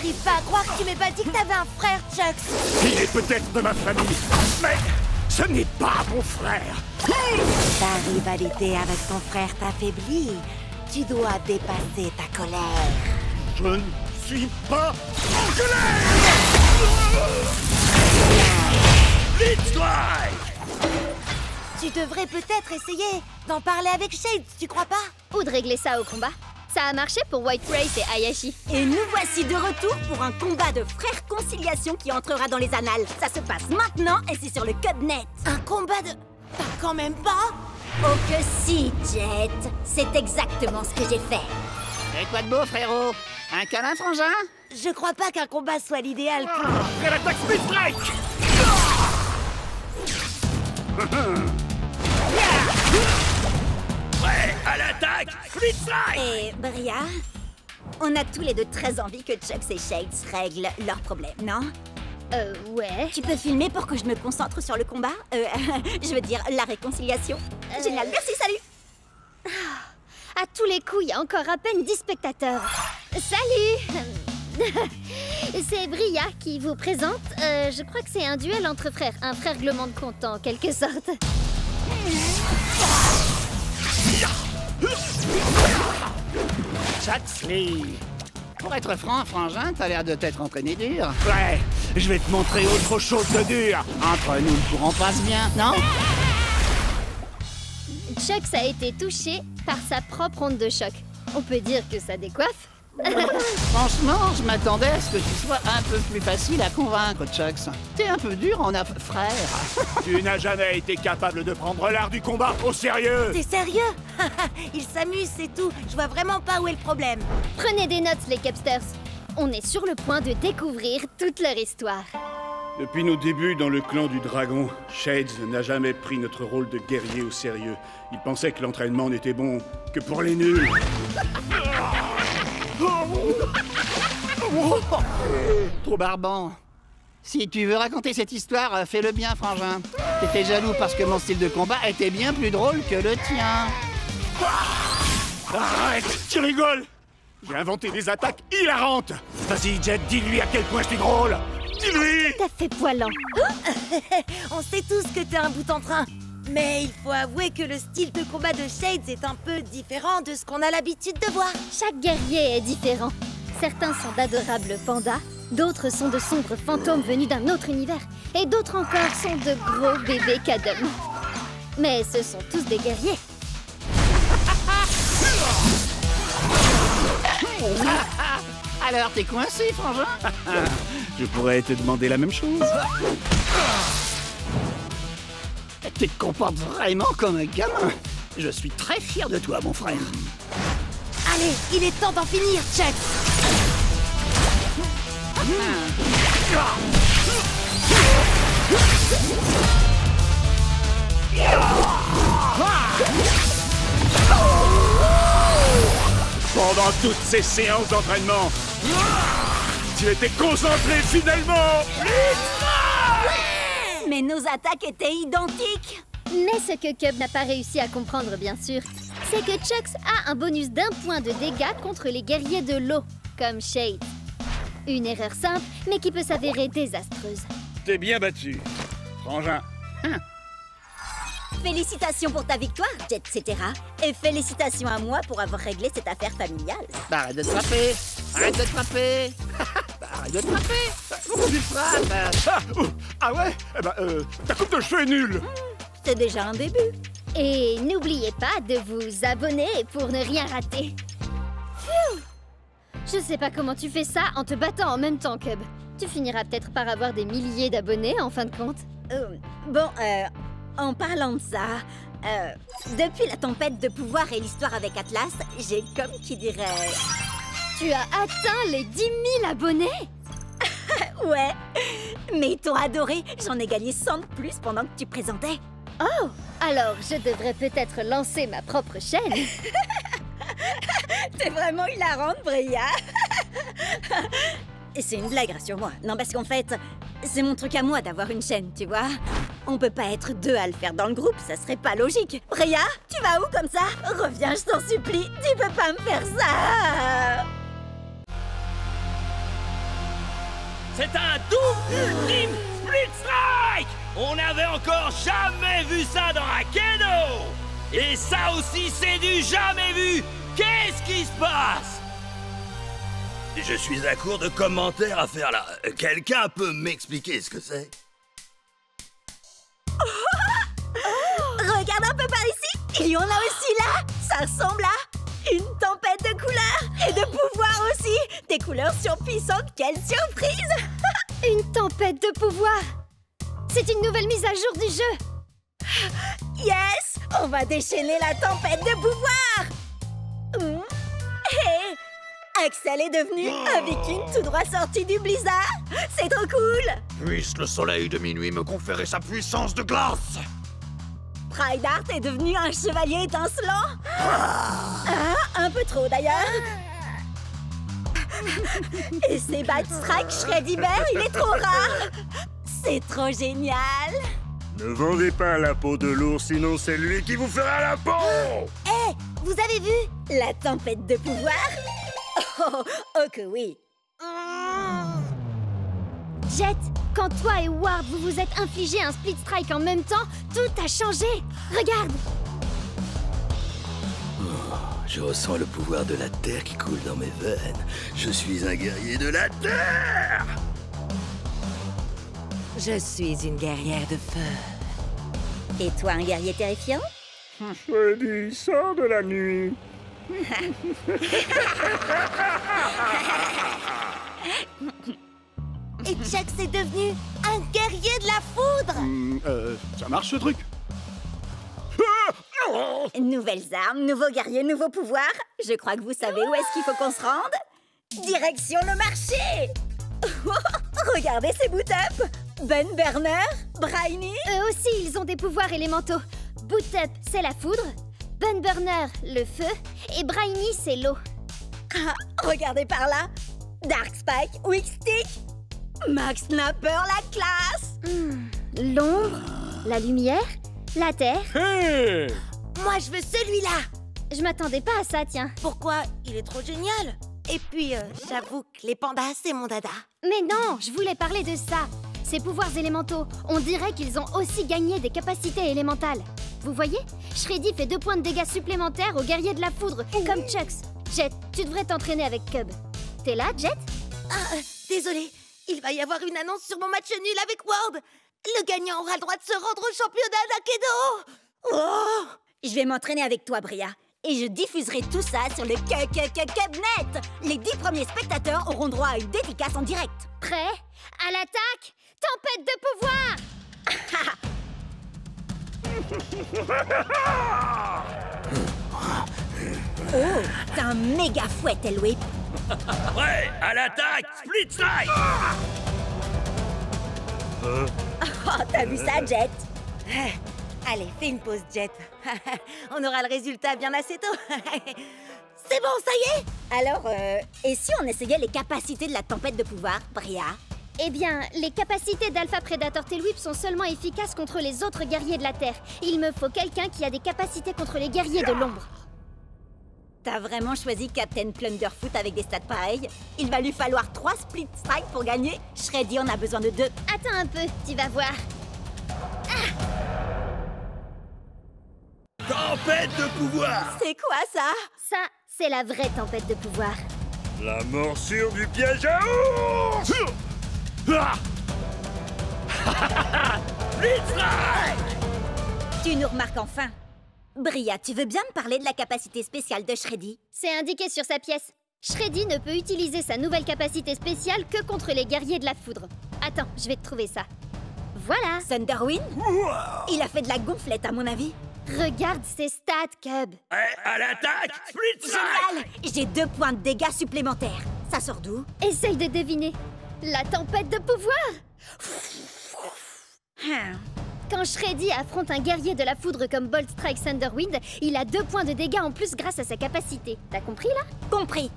J'arrive pas à croire que tu m'aies pas dit que t'avais un frère, Chucks. Il est peut-être de ma famille, mais ce n'est pas mon frère. Ta rivalité avec ton frère t'affaiblit. Tu dois dépasser ta colère. Je ne suis pas en colère. Blitzlight! Tu devrais peut-être essayer d'en parler avec Shades, tu crois pas? Ou de régler ça au combat. Ça a marché pour White Race et Hayashi. Et nous voici de retour pour un combat de frères conciliation qui entrera dans les annales. Ça se passe maintenant et c'est sur le Codenet. Un combat de... T'as quand même pas? Oh que si, Jet. C'est exactement ce que j'ai fait. Et quoi de beau, frérot? Un câlin, frangin? Je crois pas qu'un combat soit l'idéal pour... Après l'attaque Blitzlight! Prêt à l'attaque Blitzlight! Et Bria, on a tous les deux très envie que Chucks et Shades règlent leurs problèmes, non? Ouais. Tu peux filmer pour que je me concentre sur le combat? Je veux dire, la réconciliation. Génial, merci, salut! À tous les coups, il y a encore à peine 10 spectateurs. Salut! C'est Bria qui vous présente. Je crois que c'est un duel entre frères. Un frère règlement de compte, en quelque sorte. Chucksley! Pour être franc, frangin, t'as l'air de t'être entraîné dur. Ouais, je vais te montrer autre chose de dur. Entre nous, le courant passe bien, non? Chucks a été touché par sa propre onde de choc. On peut dire que ça décoiffe. Franchement, je m'attendais à ce que tu sois un peu plus facile à convaincre, Chucks. T'es un peu dur en frère. Tu n'as jamais été capable de prendre l'art du combat au sérieux. T'es sérieux? Il s'amuse, c'est tout. Je vois vraiment pas où est le problème. Prenez des notes, les Capsters. On est sur le point de découvrir toute leur histoire. Depuis nos débuts dans le clan du dragon, Shades n'a jamais pris notre rôle de guerrier au sérieux. Il pensait que l'entraînement n'était bon que pour les nuls. Trop barbant. Si tu veux raconter cette histoire, fais-le bien, frangin. T'étais jaloux parce que mon style de combat était bien plus drôle que le tien. Arrête, tu rigoles. J'ai inventé des attaques hilarantes. Vas-y, Jet, dis-lui à quel point je suis drôle. Dis-lui. T'as fait poilant. On sait tous que t'es un bout en train. Mais il faut avouer que le style de combat de Shades est un peu différent de ce qu'on a l'habitude de voir. Chaque guerrier est différent. Certains sont d'adorables pandas, d'autres sont de sombres fantômes venus d'un autre univers, et d'autres encore sont de gros bébés cadom. Mais ce sont tous des guerriers. Alors, t'es coincé, frangin? Je pourrais te demander la même chose. Tu te comportes vraiment comme un gamin. Je suis très fier de toi, mon frère. Allez, il est temps d'en finir, Chuck. Pendant toutes ces séances d'entraînement, tu étais concentré finalement. Mais nos attaques étaient identiques. Mais ce que Cub n'a pas réussi à comprendre, bien sûr, c'est que Chucks a un bonus d'1 point de dégâts contre les guerriers de l'eau, comme Shade. Une erreur simple, mais qui peut s'avérer désastreuse. T'es bien battu, frangin. Félicitations pour ta victoire, Jet, etc. Et félicitations à moi pour avoir réglé cette affaire familiale. Arrête de te frapper. Arrête de te frapper. Arrête de te frapper. Pourquoi tu te frappes? Ah ouais? Eh ben, ta coupe de cheveux est nulle. C'est déjà un début. Et n'oubliez pas de vous abonner pour ne rien rater. Phew! Je sais pas comment tu fais ça en te battant en même temps, Cub. Tu finiras peut-être par avoir des milliers d'abonnés en fin de compte. En parlant de ça, depuis la tempête de pouvoir et l'histoire avec Atlas, j'ai comme qui dirait... Tu as atteint les 10 000 abonnés? Ouais, mais ils t'ont adoré. J'en ai gagné 100 de plus pendant que tu présentais. Oh! Alors, je devrais peut-être lancer ma propre chaîne. T'es vraiment hilarante, Bria. Et c'est une blague, rassure-moi. Non, parce qu'en fait, c'est mon truc à moi d'avoir une chaîne, tu vois. On peut pas être deux à le faire dans le groupe, ça serait pas logique. Bria, tu vas où comme ça? Reviens, je t'en supplie. Tu peux pas me faire ça. C'est un double ultime split strike! On n'avait encore jamais vu ça dans Akedo! Et ça aussi, c'est du jamais vu! Qu'est-ce qui se passe? Je suis à court de commentaires à faire là. Quelqu'un peut m'expliquer ce que c'est? Regarde un peu par ici! Il y en a aussi là! Ça ressemble à une tempête de couleurs et de pouvoirs aussi! Des couleurs surpuissantes, quelle surprise! Une tempête de pouvoir! C'est une nouvelle mise à jour du jeu! Yes! On va déchaîner la tempête de pouvoir! Hé! Axel est devenu un viking tout droit sorti du blizzard! C'est trop cool! Puisse le soleil de minuit me conférer sa puissance de glace! Prydart est devenu un chevalier étincelant! Un peu trop d'ailleurs! Et c'est Strike Shreddy Bear, il est trop rare! C'est trop génial! Ne vendez pas la peau de l'ours, sinon c'est lui qui vous fera la peau! Hé, vous avez vu? La tempête de pouvoir? Oh que oui! Jet, quand toi et Ward vous vous êtes infligé un split strike en même temps, tout a changé! Regarde! Je ressens le pouvoir de la terre qui coule dans mes veines. Je suis un guerrier de la terre! Je suis une guerrière de feu. Et toi, un guerrier terrifiant? Freddy, sors de la nuit! Et Chuck c'est devenu un guerrier de la foudre. Ça marche ce truc? Nouvelles armes, nouveaux guerriers, nouveaux pouvoirs. Je crois que vous savez où est-ce qu'il faut qu'on se rende. Direction le marché! Regardez ces boot-up! Ben Burner, Briny. Eux aussi, ils ont des pouvoirs élémentaux. Boot Up, c'est la foudre. Bun Burner, le feu. Et Briny, c'est l'eau. Regardez par là. Dark Spike, Weak Stick. Max Snapper, la classe. L'ombre, la lumière, la terre. Hé! Moi je veux celui-là. Je m'attendais pas à ça, tiens. Pourquoi? Il est trop génial. Et puis, j'avoue que les pandas, c'est mon dada. Mais non, je voulais parler de ça. Ces pouvoirs élémentaux, on dirait qu'ils ont aussi gagné des capacités élémentales. Vous voyez? Shreddy fait 2 points de dégâts supplémentaires aux guerriers de la foudre, comme Chucks. Jet, tu devrais t'entraîner avec Cub. T'es là, Jet? Désolée, il va y avoir une annonce sur mon match nul avec Ward. Le gagnant aura le droit de se rendre au championnat d'Akedo. Oh! Je vais m'entraîner avec toi, Bria. Et je diffuserai tout ça sur le Cubnet. Les 10 premiers spectateurs auront droit à une dédicace en direct. Prêt? À l'attaque? Tempête de pouvoir! Oh, t'as un méga fouet, Elway. Ouais, à l'attaque! Split strike! Oh, t'as vu ça, Jet? Allez, fais une pause, Jet. On aura le résultat bien assez tôt. C'est bon, ça y est? Alors, et si on essayait les capacités de la tempête de pouvoir, Bria? Eh bien, les capacités d'Alpha Predator Tailwhip sont seulement efficaces contre les autres guerriers de la Terre. Il me faut quelqu'un qui a des capacités contre les guerriers de l'ombre. T'as vraiment choisi Captain Plunderfoot avec des stats pareils? Il va lui falloir 3 split strikes pour gagner. Shreddy en a besoin de 2. Attends un peu, tu vas voir. Tempête de pouvoir! C'est quoi ça? Ça, c'est la vraie tempête de pouvoir. La morsure du piège à ours! Split strike! Tu nous remarques enfin. Bria, tu veux bien me parler de la capacité spéciale de Shreddy? C'est indiqué sur sa pièce. Shreddy ne peut utiliser sa nouvelle capacité spéciale que contre les guerriers de la foudre. Attends, je vais te trouver ça. Voilà. Thunderwind? Il a fait de la gonflette, à mon avis. Regarde ses stats, Cub. À l'attaque! Split strike! Génial! J'ai 2 points de dégâts supplémentaires. Ça sort d'où? Essaye de deviner. La tempête de pouvoir! Quand Shreddy affronte un guerrier de la foudre comme Bolt Strike Thunderwind, il a 2 points de dégâts en plus grâce à sa capacité. T'as compris, là? Compris.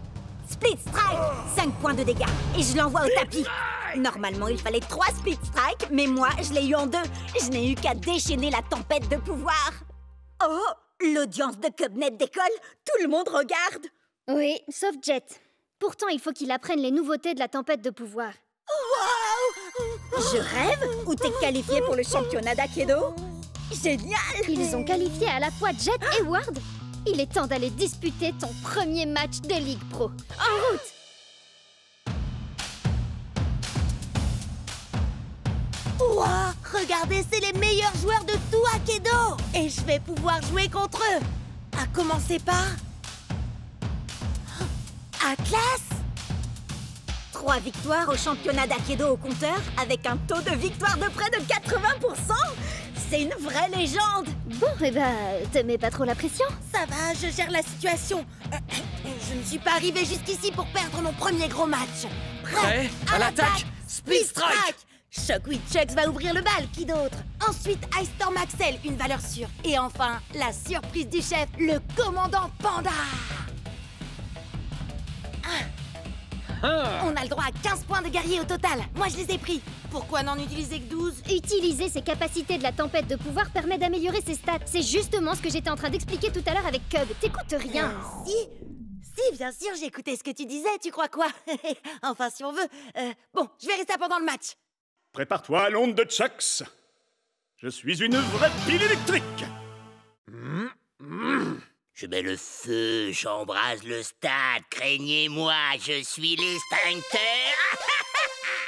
Split Strike, 5 points de dégâts. Et je l'envoie au tapis. Normalement, il fallait 3 Split Strike, mais moi, je l'ai eu en 2. Je n'ai eu qu'à déchaîner la tempête de pouvoir. Oh, l'audience de Cubnet décolle. Tout le monde regarde. Oui, sauf Jet. Pourtant, il faut qu'il apprenne les nouveautés de la tempête de pouvoir. Wow! Je rêve? Ou t'es qualifié pour le championnat d'Aikido? Génial! Ils ont qualifié à la fois Jet et Ward. Il est temps d'aller disputer ton premier match de Ligue Pro. En route! Ouah, regardez, c'est les meilleurs joueurs de tout Aikido! Et je vais pouvoir jouer contre eux! À commencer par... Atlas? 3 victoires au championnat d'Aikido au compteur, avec un taux de victoire de près de 80%. C'est une vraie légende. Bon, eh ben, te mets pas trop la pression. Ça va, je gère la situation. Je ne suis pas arrivée jusqu'ici pour perdre mon premier gros match. Prêt à l'attaque, Split Strike. Shockwave Chucks va ouvrir le bal, qui d'autre? Ensuite, Ice Storm Axel, une valeur sûre. Et enfin, la surprise du chef, le commandant Panda. On a le droit à 15 points de guerrier au total. Moi, je les ai pris. Pourquoi n'en utiliser que 12? Utiliser ses capacités de la tempête de pouvoir permet d'améliorer ses stats. C'est justement ce que j'étais en train d'expliquer tout à l'heure avec Cub. T'écoutes rien. Si, bien sûr, j'ai écouté ce que tu disais, tu crois quoi? Enfin, si on veut. Bon, je verrai ça pendant le match. Prépare-toi à l'onde de Chucks. Je suis une vraie pile électrique. Je mets le feu, j'embrase le stade, craignez-moi, je suis l'extincteur.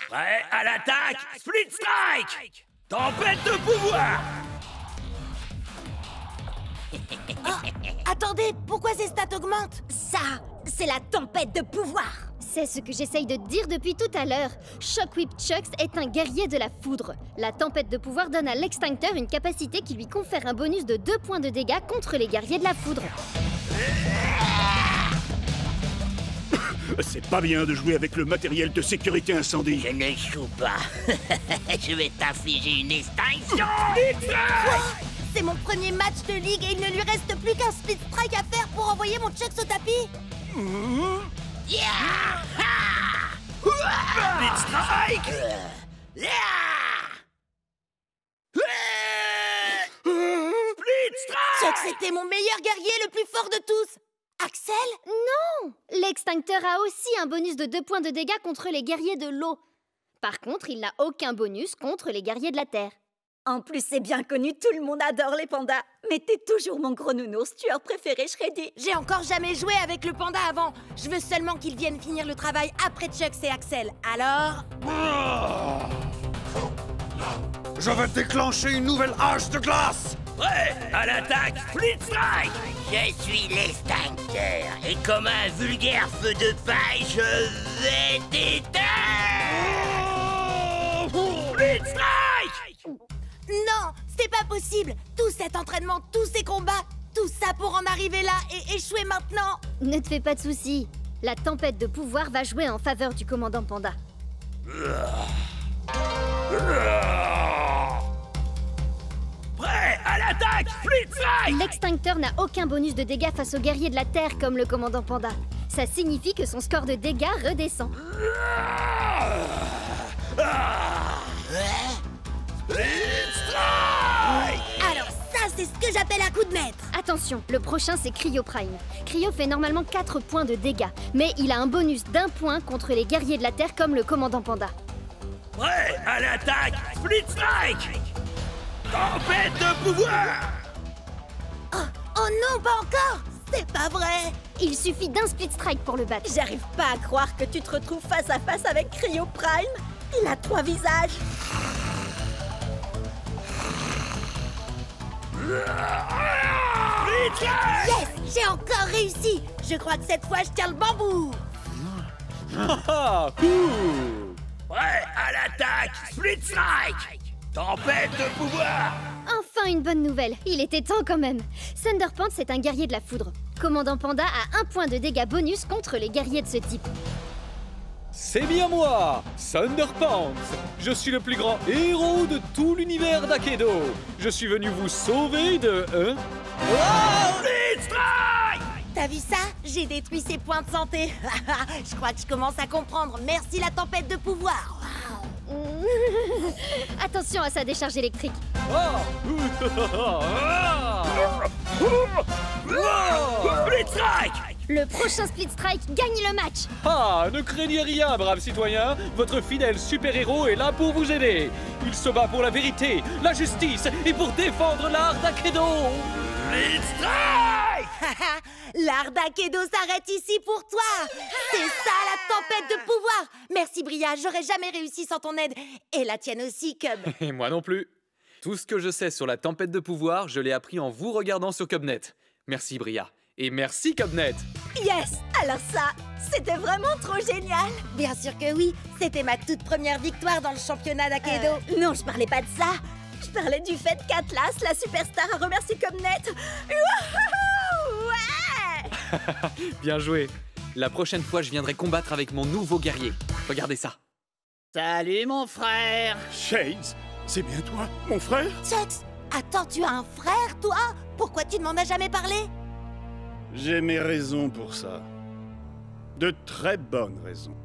Prêt à l'attaque, Split Strike. Tempête de pouvoir. Attendez, pourquoi ces stats augmentent? Ça, c'est la tempête de pouvoir. C'est ce que j'essaye de te dire depuis tout à l'heure. Shockwave Chucks est un guerrier de la foudre. La tempête de pouvoir donne à l'extincteur une capacité qui lui confère un bonus de 2 points de dégâts contre les guerriers de la foudre. C'est pas bien de jouer avec le matériel de sécurité incendie. Je ne joue pas. Je vais t'infliger une extinction. C'est mon premier match de ligue et il ne lui reste plus qu'un Split Strike à faire pour envoyer mon Chucks au tapis. Split Strike. Split Strike. Chucks était mon meilleur guerrier, le plus fort de tous. Axel? Non! L'extincteur a aussi un bonus de 2 points de dégâts contre les guerriers de l'eau. Par contre, il n'a aucun bonus contre les guerriers de la terre. En plus, c'est bien connu, tout le monde adore les pandas. Mais t'es toujours mon gros nounours, tueur préféré, Shreddy. J'ai encore jamais joué avec le panda avant. Je veux seulement qu'il vienne finir le travail après Chucks et Axel. Alors... Je vais déclencher une nouvelle hache de glace. Prêt à l'attaque, Split Strike. Je suis l'extincteur, et comme un vulgaire feu de paille, je vais t'éteindre. Split Strike. Non, c'est pas possible. Tout cet entraînement, tous ces combats, tout ça pour en arriver là et échouer maintenant. Ne te fais pas de soucis. La tempête de pouvoir va jouer en faveur du commandant Panda. Prêt à l'attaque, Split Strike. L'extincteur n'a aucun bonus de dégâts face aux guerriers de la Terre comme le commandant Panda. Ça signifie que son score de dégâts redescend. Split Strike. Alors ça, c'est ce que j'appelle un coup de maître. Attention, le prochain c'est Cryo Prime. Cryo fait normalement 4 points de dégâts, mais il a un bonus d'1 point contre les guerriers de la Terre comme le commandant Panda. Prêt à l'attaque, Split Strike. Tempête de pouvoir. Oh non, pas encore. C'est pas vrai. Il suffit d'un Split Strike pour le battre. J'arrive pas à croire que tu te retrouves face à face avec Cryo Prime. Il a 3 visages. Yes, j'ai encore réussi. Je crois que cette fois, je tiens le bambou. Prêt à l'attaque, Split Strike. Tempête de pouvoir. Enfin une bonne nouvelle, il était temps quand même. Thunderpants est un guerrier de la foudre. Commandant Panda a 1 point de dégâts bonus contre les guerriers de ce type. C'est bien moi, Thunderpants. Je suis le plus grand héros de tout l'univers d'Aikido. Je suis venu vous sauver de... Split Strike. T'as vu ça? J'ai détruit ses points de santé. Je crois que je commence à comprendre. Merci la tempête de pouvoir. Attention à sa décharge électrique. Split Strike. Le prochain Split Strike gagne le match. Ah, ne craignez rien, braves citoyens. Votre fidèle super-héros est là pour vous aider. Il se bat pour la vérité, la justice et pour défendre l'art d'Akedo. Split Strike! L'art d'Akedo s'arrête ici pour toi. C'est ça la tempête de pouvoir. Merci Bria, j'aurais jamais réussi sans ton aide. Et la tienne aussi, Cub. Et moi non plus. Tout ce que je sais sur la tempête de pouvoir, je l'ai appris en vous regardant sur Cubnet. Merci Bria. Et merci Cubnet. Yes! Alors ça, c'était vraiment trop génial! Bien sûr que oui, c'était ma toute première victoire dans le championnat d'Akedo. Non, je parlais pas de ça. Je parlais du fait qu'Atlas, la superstar, a remercié Cubnet. Wouhou! Ouais! Bien joué. La prochaine fois, je viendrai combattre avec mon nouveau guerrier. Regardez ça. Salut mon frère! Shades, c'est bien toi, mon frère? Chucks, attends, tu as un frère, toi? Pourquoi tu ne m'en as jamais parlé? J'ai mes raisons pour ça. De très bonnes raisons.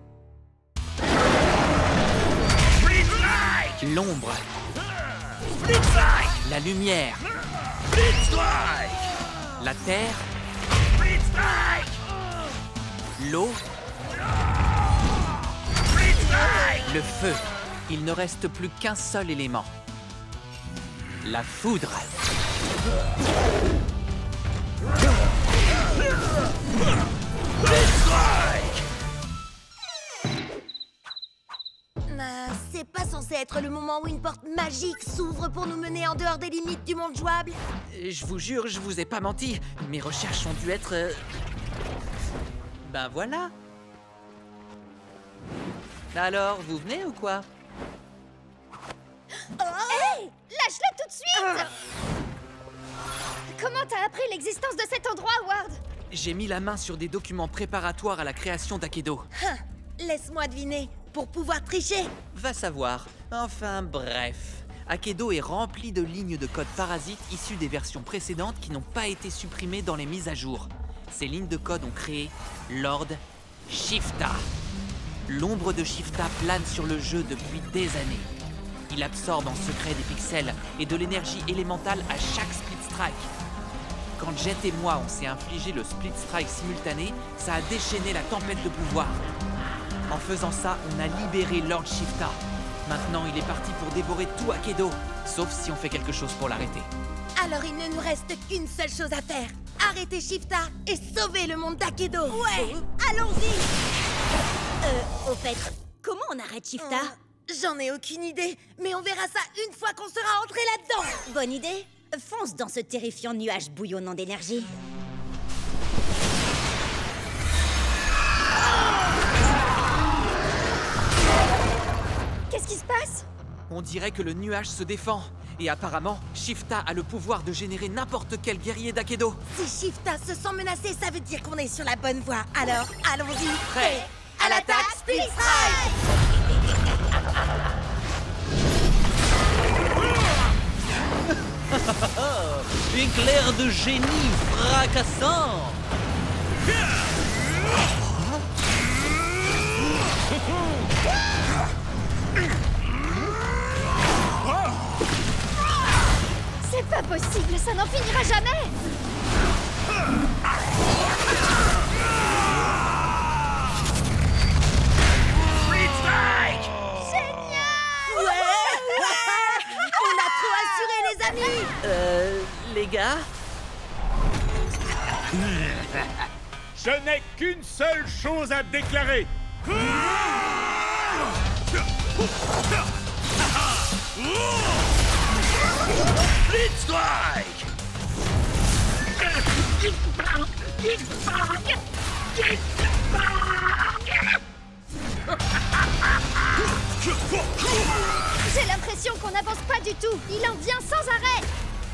Split Strike! L'ombre, Split Strike! la lumière, Split Strike! la terre, Split Strike! l'eau, Split Strike! le feu. Il ne reste plus qu'un seul élément. La foudre. Split Strike! C'est pas censé être le moment où une porte magique s'ouvre pour nous mener en dehors des limites du monde jouable? Je vous jure, je vous ai pas menti. Mes recherches ont dû être... Ben voilà. Alors, vous venez ou quoi? Hey! Lâche-la tout de suite! Comment t'as appris l'existence de cet endroit, Ward? J'ai mis la main sur des documents préparatoires à la création d'Akedo. Laisse-moi deviner, pour pouvoir tricher. Va savoir. Enfin bref. Akedo est rempli de lignes de code parasites issues des versions précédentes qui n'ont pas été supprimées dans les mises à jour. Ces lignes de code ont créé Lord Shifta. L'ombre de Shifta plane sur le jeu depuis des années. Il absorbe en secret des pixels et de l'énergie élémentale à chaque Split Strike. Quand Jet et moi on s'est infligé le Split Strike simultané, ça a déchaîné la tempête de pouvoir. En faisant ça, on a libéré Lord Shifta. Maintenant, il est parti pour dévorer tout Akedo, sauf si on fait quelque chose pour l'arrêter. Alors il ne nous reste qu'une seule chose à faire. Arrêter Shifta et sauver le monde d'Akedo. Ouais! Allons-y! Au fait, comment on arrête Shifta? J'en ai aucune idée, mais on verra ça une fois qu'on sera entré là-dedans. Bonne idée! Fonce dans ce terrifiant nuage bouillonnant d'énergie. Qu'est-ce qui se passe? On dirait que le nuage se défend. Et apparemment, Shifta a le pouvoir de générer n'importe quel guerrier d'Akedo. Si Shifta se sent menacé, ça veut dire qu'on est sur la bonne voie. Alors, allons-y. Prêt à l'attaque, Split Strike! Éclair de génie fracassant. C'est pas possible, ça n'en finira jamais! Split Strike! Génial! Ouais! On a trop assuré, les amis! Les gars? Je n'ai qu'une seule chose à déclarer. Split Strike! J'ai l'impression qu'on n'avance pas du tout. Il en vient sans arrêt.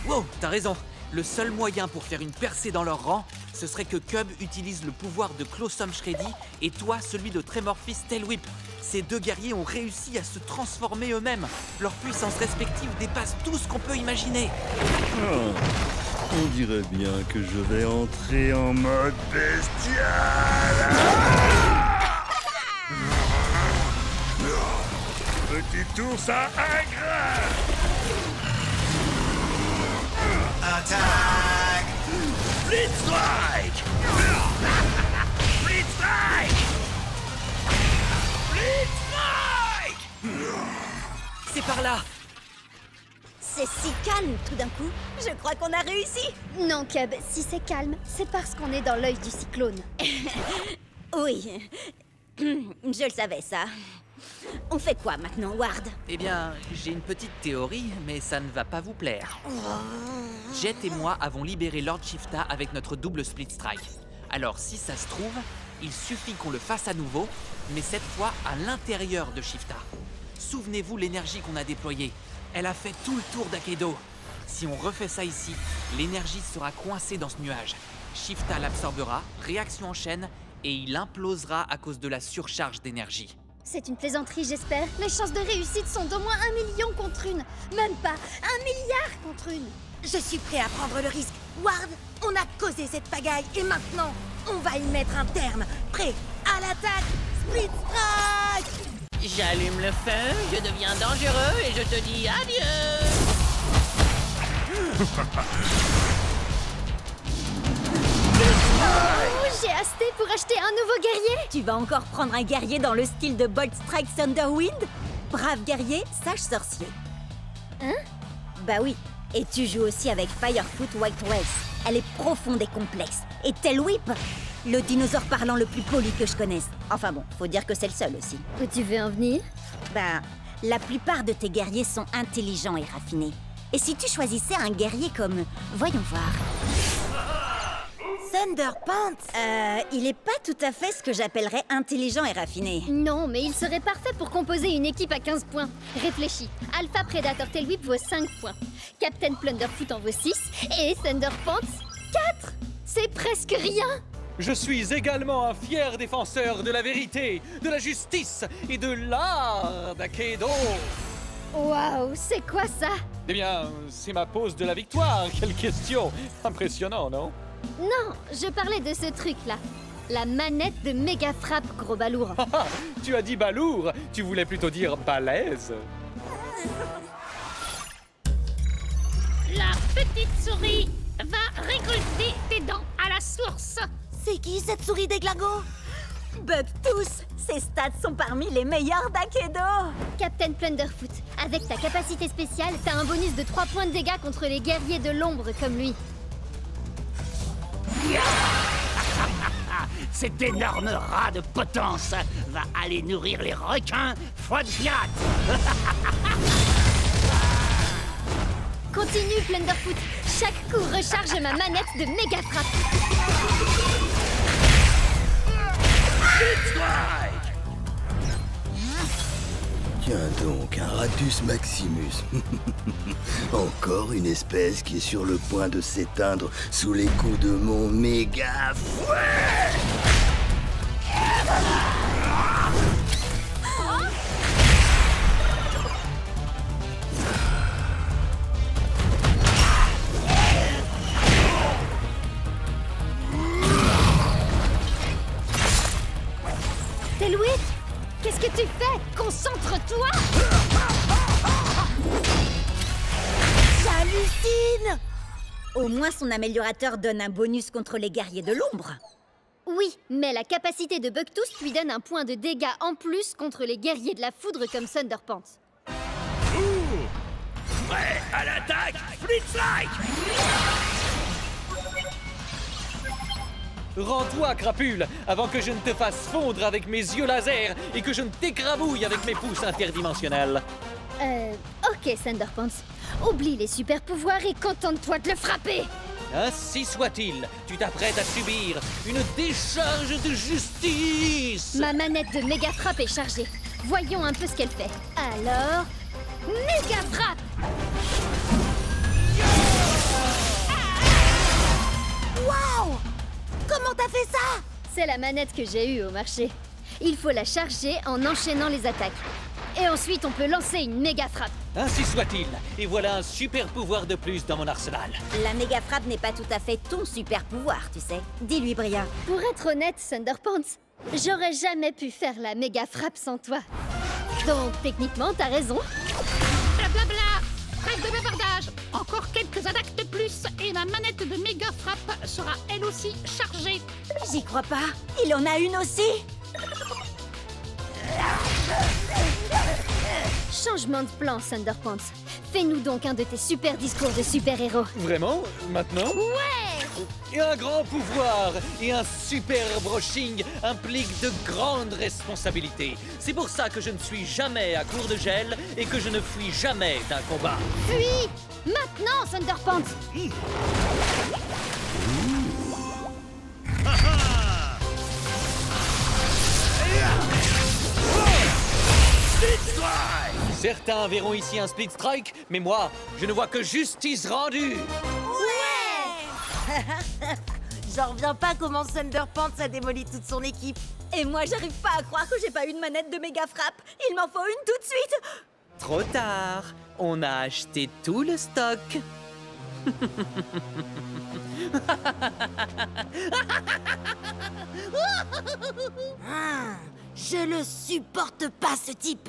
Wow, t'as raison. Le seul moyen pour faire une percée dans leur rang, ce serait que Cub utilise le pouvoir de Closum Shreddy et toi celui de Tremorphis Tailwhip. Ces deux guerriers ont réussi à se transformer eux-mêmes. Leurs puissances respectives dépassent tout ce qu'on peut imaginer. Oh, on dirait bien que je vais entrer en mode bestial. Petit ours à ingrat. Attaque! Split Strike! c'est par là. C'est si calme tout d'un coup. Je crois qu'on a réussi. Non, Cub, si c'est calme, c'est parce qu'on est dans l'œil du cyclone. Oui, je le savais ça. On fait quoi maintenant, Ward? Eh bien, j'ai une petite théorie, mais ça ne va pas vous plaire. Jet et moi avons libéré Lord Shifta avec notre double Split Strike. Alors, si ça se trouve, il suffit qu'on le fasse à nouveau, mais cette fois à l'intérieur de Shifta. Souvenez-vous l'énergie qu'on a déployée. Elle a fait tout le tour d'Akedo. Si on refait ça ici, l'énergie sera coincée dans ce nuage. Shifta l'absorbera, réaction en chaîne, et il implosera à cause de la surcharge d'énergie. C'est une plaisanterie, j'espère. Les chances de réussite sont d'au moins 1 million contre une. Même pas 1 milliard contre une. Je suis prêt à prendre le risque. Ward, on a causé cette pagaille et maintenant, on va y mettre un terme. Prêt à l'attaque, Split Strike! J'allume le feu, je deviens dangereux et je te dis adieu. Oh, j'ai hasté pour acheter un nouveau guerrier. Tu vas encore prendre un guerrier dans le style de Bolt Strike Thunderwind? Brave guerrier, sage sorcier. Hein? Bah oui. Et tu joues aussi avec Firefoot White Race. Elle est profonde et complexe. Et Tail Whip, le dinosaure parlant le plus poli que je connaisse. Enfin bon, faut dire que c'est le seul aussi. Où tu veux en venir? Bah, la plupart de tes guerriers sont intelligents et raffinés. Et si tu choisissais un guerrier comme... Voyons voir. Thunderpants, il est pas tout à fait ce que j'appellerais intelligent et raffiné. Non, mais il serait parfait pour composer une équipe à 15 points. Réfléchis, Alpha Predator Tail Whip vaut 5 points, Captain Plunderfoot en vaut 6, et Thunderpants, 4. C'est presque rien. Je suis également un fier défenseur de la vérité, de la justice et de l'art d'Akedo. Waouh, c'est quoi ça? Eh bien, c'est ma pose de la victoire. Quelle question! Impressionnant, non? Non, je parlais de ce truc-là. La manette de méga frappe, gros balourd. Tu as dit balourd, tu voulais plutôt dire balèze. La petite souris va récolter tes dents à la source. C'est qui cette souris déglingo? Bugtooth, ses stats sont parmi les meilleurs d'Akedo. Captain Plunderfoot, avec ta capacité spéciale, t'as un bonus de 3 points de dégâts contre les guerriers de l'ombre comme lui. Cet énorme rat de potence va aller nourrir les requins foie de pirate. Continue, Plunderfoot. Chaque coup recharge ma manette de méga frappe. Tiens donc, un Ratus Maximus. Encore une espèce qui est sur le point de s'éteindre sous les coups de mon méga fouet. Tail Whip, qu'est-ce que tu fais? Concentre-toi! J'hallucine! Au moins son améliorateur donne un bonus contre les guerriers de l'ombre. Oui, mais la capacité de Bugtooth lui donne un point de dégâts en plus contre les guerriers de la foudre comme Thunderpants. Prêt à l'attaque, Split Strike! Rends-toi, crapule, avant que je ne te fasse fondre avec mes yeux laser et que je ne t'écrabouille avec mes pouces interdimensionnels. Ok, Thunderpants. Oublie les super pouvoirs et contente-toi de le frapper. Ainsi soit-il, tu t'apprêtes à subir une décharge de justice. Ma manette de méga frappe est chargée. Voyons un peu ce qu'elle fait. Alors, méga frappe! Waouh! Comment t'as fait ça? C'est la manette que j'ai eue au marché. Il faut la charger en enchaînant les attaques. Et ensuite, on peut lancer une méga frappe. Ainsi soit-il, et voilà un super pouvoir de plus dans mon arsenal. La méga frappe n'est pas tout à fait ton super pouvoir, tu sais. Dis-lui, Bria. Pour être honnête, Thunderpants, j'aurais jamais pu faire la méga frappe sans toi. Donc, techniquement, t'as raison. Blablabla. Trêve de bavardage. Encore quelques attaques de plus et ma manette de méga frappe sera elle aussi chargée. J'y crois pas. Il en a une aussi. Changement de plan, Thunderpants. Fais-nous donc un de tes super discours de super-héros. Vraiment? Maintenant? Ouais! Et un grand pouvoir et un super brushing impliquent de grandes responsabilités. C'est pour ça que je ne suis jamais à court de gel et que je ne fuis jamais d'un combat. Fuis! Maintenant, Thunderpants! Certains verront ici un Split Strike, mais moi, je ne vois que justice rendue. Ouais. J'en reviens pas comment Thunderpants a démoli toute son équipe. Et moi, j'arrive pas à croire que j'ai pas une manette de méga frappe. Il m'en faut une tout de suite. Trop tard. On a acheté tout le stock. Je le supporte pas, ce type.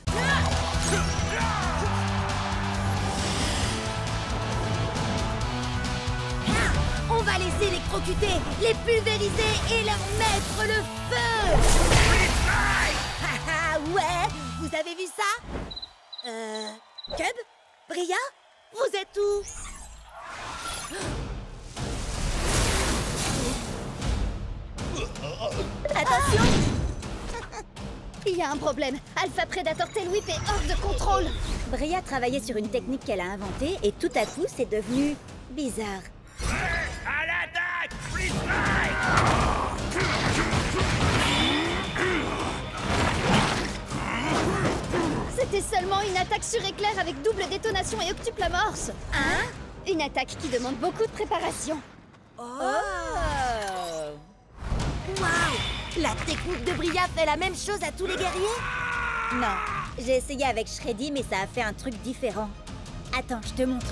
On va les électrocuter, les pulvériser et leur mettre le feu. Ouais, vous avez vu ça? Cub? Bria? Vous êtes où? Attention! Il y a un problème. Alpha Predator Tailwhip est hors de contrôle. Bria travaillait sur une technique qu'elle a inventée et tout à coup, c'est devenu bizarre. À l'attaque! Split Strike! C'était seulement une attaque sur éclair avec double détonation et octuple amorce. Hein? Une attaque qui demande beaucoup de préparation. Waouh! La technique de Bria fait la même chose à tous les guerriers? Non, j'ai essayé avec Shreddy, mais ça a fait un truc différent. Attends, je te montre.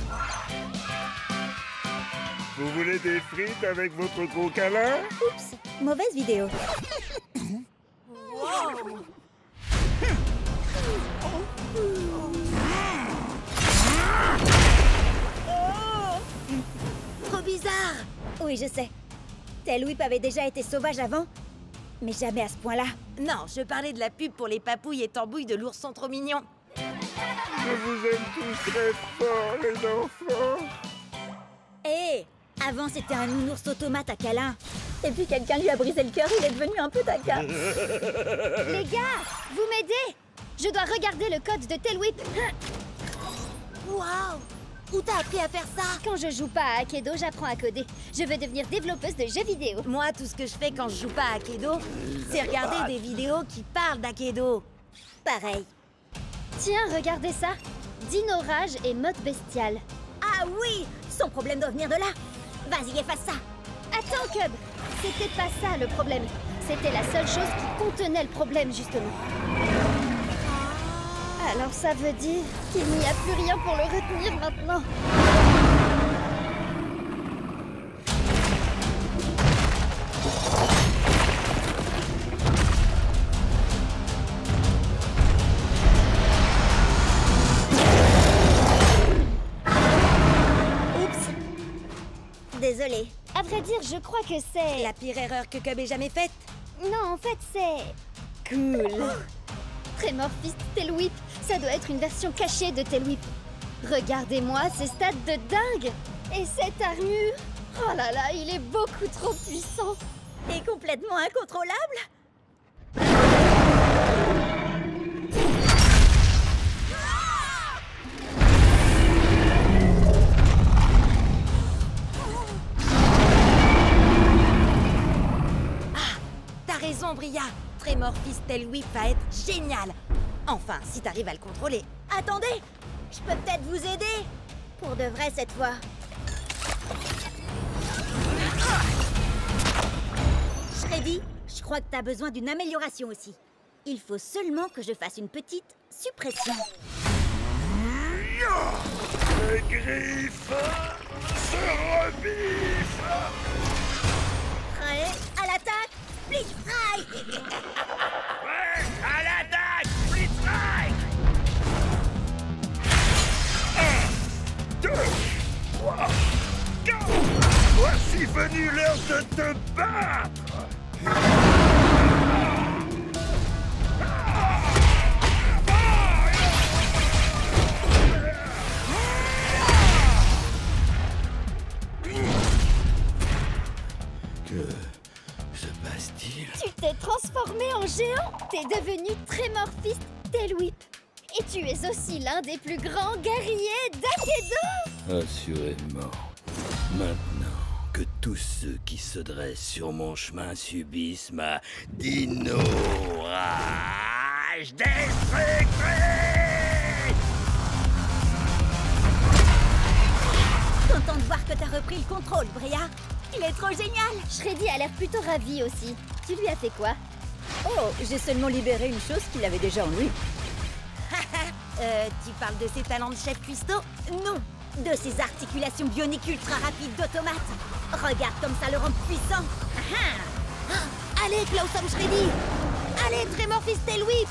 Vous voulez des frites avec votre gros câlin? Oups, mauvaise vidéo. Wow. Trop bizarre. Oui, je sais. Tailwhip avait déjà été sauvage avant, mais jamais à ce point-là. Non, je parlais de la pub pour les papouilles et tambouilles de l'ourson trop mignon. Je vous aime tous très fort, les enfants. Hé, avant c'était un nounours automate à câlin. Et puis quelqu'un lui a brisé le cœur, il est devenu un peu taquin. Les gars, vous m'aidez? Je dois regarder le code de Tailwhip. Waouh! Où t'as appris à faire ça? Quand je joue pas à Akedo, j'apprends à coder. Je veux devenir développeuse de jeux vidéo. Moi, tout ce que je fais quand je joue pas à Akedo, c'est regarder des vidéos qui parlent d'Akedo. Pareil. Tiens, regardez ça. Dino Rage et mode bestial. Ah oui, son problème doit venir de là. Vas-y, efface ça. Attends, Cub. C'était pas ça le problème. C'était la seule chose qui contenait le problème, justement. Alors ça veut dire qu'il n'y a plus rien pour le retenir maintenant. Oups. Désolée. À vrai dire, je crois que c'est... La pire erreur que Cub ait jamais faite. Non, en fait, c'est... cool. Tremorfist Tailwhip, ça doit être une version cachée de Tailwhip. Regardez-moi ces stats de dingue. Et cette armure, oh là là, il est beaucoup trop puissant. Et complètement incontrôlable. T'as raison, Bria. Tremorfist Tailwhip va être génial. Enfin, si t'arrives à le contrôler. Attendez, je peux peut-être vous aider. Pour de vrai cette fois. Shreddy, je crois que t'as besoin d'une amélioration aussi. Il faut seulement que je fasse une petite suppression. Les griffes se rebiffent. Prêt à l'attaque, Split Strike. Ouais, à l'attaque! Split Strike! 1, 2, 3, 4. Voici venu l'heure de te battre. T'es devenu Trémorphiste Tailwhip. Et tu es aussi l'un des plus grands guerriers d'Akedo. Assurément. Maintenant que tous ceux qui se dressent sur mon chemin subissent ma dino rage destructrice. Content de voir que t'as repris le contrôle, Bria. Il est trop génial. Shreddy a l'air plutôt ravi aussi. Tu lui as fait quoi? Oh, j'ai seulement libéré une chose qu'il avait déjà en lui. Tu parles de ses talents de chef cuistot? Non, de ses articulations bioniques ultra rapides d'automate. Regarde comme ça le rend puissant. Allez, Clawsome Shreddy! Allez, Trémorphiste Tailwhip!